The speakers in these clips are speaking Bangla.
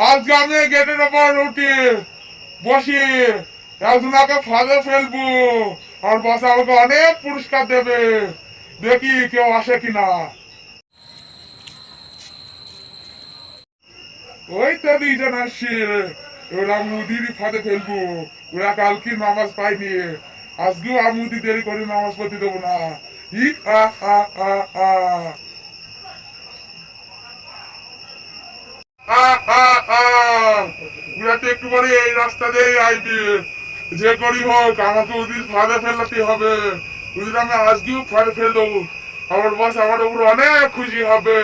আজকে আমি গেটের ওপর উঠি বসি, একজনকে ফাঁদে ফেলবো, আর বস আমাকে অনেক পুরস্কার দেবে। দেখি কেউ আসে কিনা। ওই তো দুইজন আসছে। ওরা মুদিরই ফাঁদে ফেলবো। ওরা কালকে নামাজ পাইনি, আজকেও আমি মুদি দেরি করে নামাজ পড়তে দেবো না। ই আ আ আ আ আ আ আ ওরা তো একটু পরে এই রাস্তা দিয়ে আইবে। যে করি হোক আমাকে ওদের ফাঁদে ফেলাতে হবে। ওদের আমি আজকেও ফাঁদে ফেল দেবো। আমার বস আমার উপর অনেক খুশি হবে।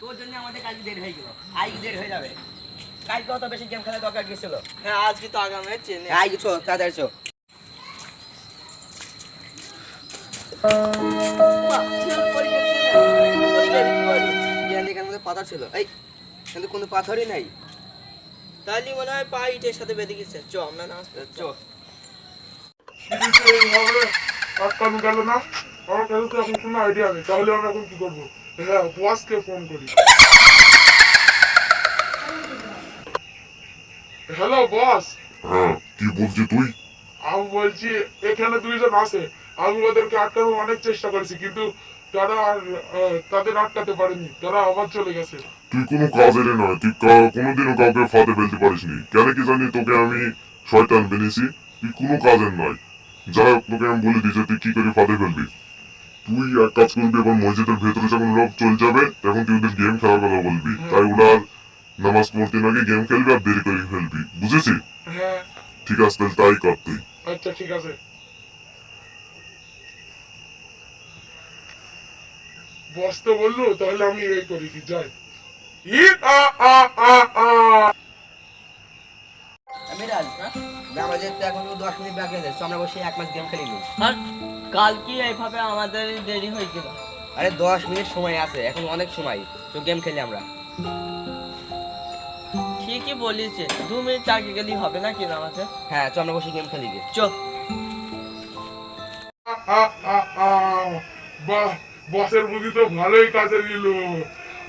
তোর জন্য আমাদের কাজ দেরি হয়ে গেল, আজ দেরি হয়ে যাবে। কালকে অত বেশি গেম খেলা দরকার গেছিল। হ্যাঁ আজকে তো আগামী চেনে আজ চো তাড়াতাড়ি চো। পাথর ছিল, এই কিন্তু কোনো পাথরই নাই। তাহলে মনে হয় পা ইটের সাথে বেঁধে গেছে। চ আমরা নামাজ পড়ি, চ। এইভাবে আটকানো গেল না। আমার কাছে তো এখন কোনো আইডিয়া নেই, তাহলে আমরা এখন কি করবো? হ্যাঁ, বসকে ফোন করি। Hello boss. হ্যাঁ, কি বলছিস তুই? আমি বলছি এখানে দুইজন আছে, আমি ওদেরকে আটকানোর অনেক চেষ্টা করেছি, কিন্তু তারা আর তাদের আটকাতে পারেনি, তারা আবার চলে গেছে। তুই কোনো কাজের নয়, তুই কোনোদিনও কাউকে ফাঁদে ফেলতে পারিসনি। কেন কি জানি তোকে আমি শয়তান বেনেছি। তুই কোনো কাজের নয়। যাই হোক, তোকে আমি বলে দিই যে তুই কি করে ফাঁদে ফেলবি। তুই এক কাজ করবি, এবার মসজিদের ভেতরে যখন লোক চলে যাবে তখন তুই ওদের গেম খেলার কথা বলবি। তাই ওরা নামাজ পড়তে নাকি গেম খেলবি আর দেরি করে ফেলবি, বুঝেছিস? হ্যাঁ ঠিক আছে, তাহলে তাই কর তুই। আচ্ছা ঠিক আছে। বস তো বললো, তাহলে আমি এই করি, কি যাই। ই আ আ আ আ মিরাজ, আমাদের তো এখন 10 মিনিট বাকি আছে, তো আমরা বসে এক ম্যাচ গেম খেলি নি। আর কাল কি এইভাবে আমাদের দেরি হয়ে গেল? আরে 10 মিনিট সময় আছে, এখন অনেক সময়, তো গেম খেলি আমরা। ঠিকই বলিছে, 2 মিনিট আগে গেলেই হবে নাকি নামাজে? হ্যাঁ, তো আমরা বসে গেম খেলি গে। চ। আ আ আ বাহ, বসের বুদ্ধি তো ভালোই কাজে দিল।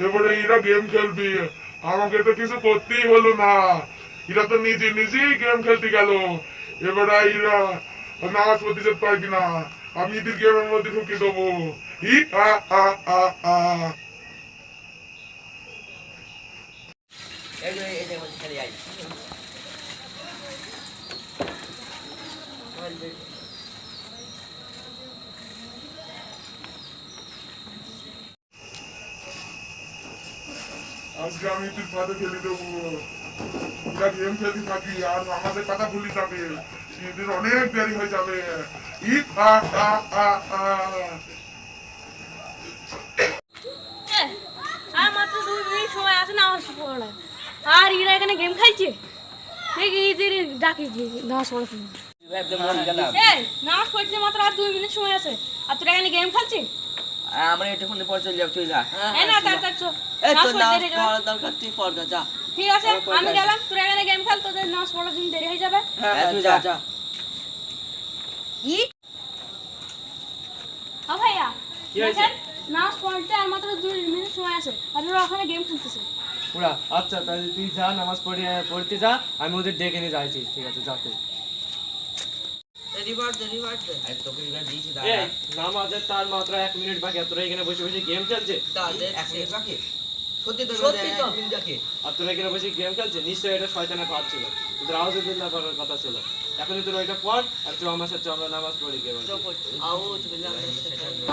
এবারে এরা গেম খেলবি, আমাকে তো কিছু করতেই হলো না। এরা তো নিজে নিজেই গেম খেলতে গেল। এবারে এরা নামাজ পড়তে যেতে পারবি না, আমি এদের গেমের মধ্যে ঢুকে দেবো। ই আ আ আ আ এই যে এই যে বসে খেলি আই। আজকে আমি তুই ফাঁদে ফেলে দেবো। এরা গেম খেলতে থাকি আর আমাদের কথা ভুলি যাবে, এদের অনেক দেরি হয়ে যাবে। ই আ আ আ আ আর মাত্র 2 মিনিট সময় আছে নামাজ পড়ার, আর এরা এখানে গেম খেলছে। দেখি এদের ডাকি নামাজ পড়ার জন্য। একদম মন গেলাম। এই নামাজ পড়তে মাত্র আর 2 মিনিট সময় আছে, আর তোরা এখানে গেম খেলছিস? আমরা একটুখানি পরে চলে যাবো, তুই যা। এই না তাড়াতাড়ি চল, এই নামাজ তো পড়তে নামাজ দেরি হয়ে যাবে। পড়ার দরকার, তুই পড় না, যা। ঠিক আছে, আমি গেলাম, তোরা এখানে গেম খেল, তোদের নামাজ পড়ার জন্য দেরি হয়ে যাবে। হ্যাঁ তুই যা যা। যা। হ্যাঁ ভাইয়া, দেখেন নামাজ পড়তে আর মাত্র 2 মিনিট সময় আছে, আর ওরা ওখানে গেম খেলতেছে। পুরা আচ্ছা, তাহলে তুই যা, নামাজ পড়তে যা, আমি ওদের ডেকে নিয়ে যাইছি। ঠিক আছে, যা তুই। রিভার্স দে। আরে তোকে এবার দিয়েছি, এই দাঁড়া। নামাজের তার মাত্র 1 মিনিট বাকি, আর তোরা এখানে বসে বসে গেম খেলছে। এক মিনিট বাকি? সত্যি তো, সত্যি তো। এক মিনিট বাকি। আর তোরা এখানে বসে গেম খেলছে, নিশ্চয়ই এটা শয়তানের পাপ ছিল। তোদের আউযুবিল্লাহ করার কথা ছিল। এখনই তোরা ওইটা পড়, আর চ আমার সাথে, আমরা নামাজ পড়ি গেম। আউযু বিল্লাহি মিনাশ শাইতানির রাজিম।